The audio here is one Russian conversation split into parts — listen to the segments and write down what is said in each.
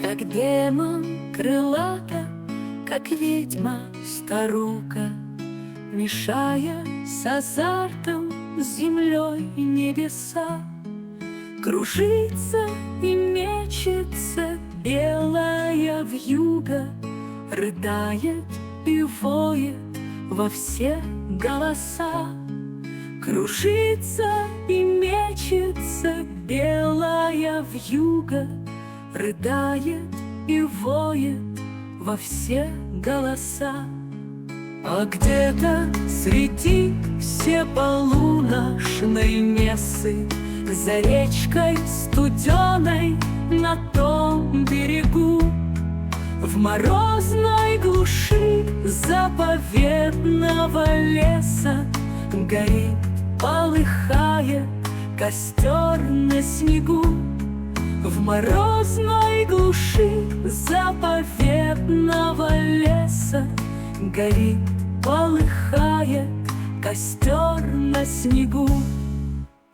Как демон крылата, как ведьма старука, мешая с азартом землей и небеса. Кружится и мечется белая вьюга, рыдает и воет во все голоса. Кружится и мечется белая вьюга, рыдает и воет во все голоса. А где-то среди всеполуношной мессы, за речкой студеной на том берегу, в морозной глуши заповедного леса горит, полыхает костер на снегу. В морозной глуши заповедного леса горит, полыхает костер на снегу.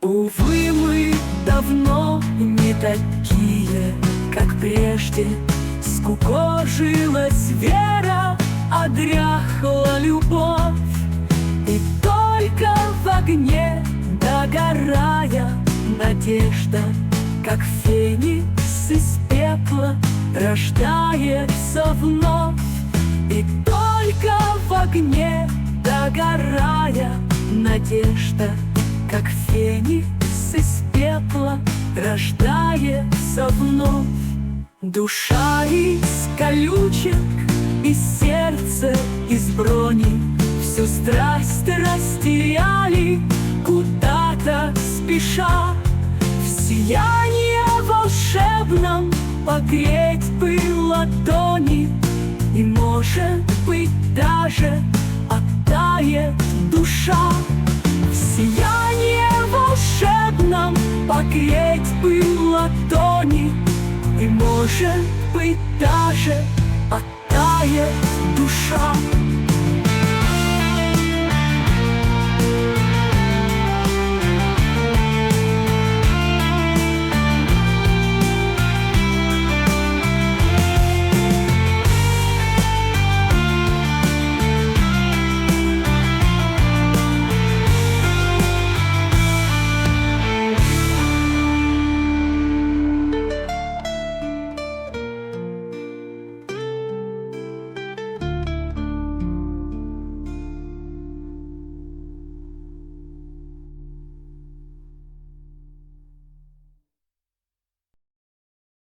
Увы, мы давно не такие, как прежде. Скукожилась вера, одряхла любовь, и только в огне догорая надежда, как феникс из пепла, рождается вновь. И только в огне догорая надежда, как феникс из пепла, рождается вновь. Душа из колючек, и сердце из брони всю страсть растеряли, куда-то спеша. В сиянии волшебном погреть бы ладони, и, может быть, даже оттает душа. В сиянии волшебном погреть бы ладони, и, может быть, даже оттает душа.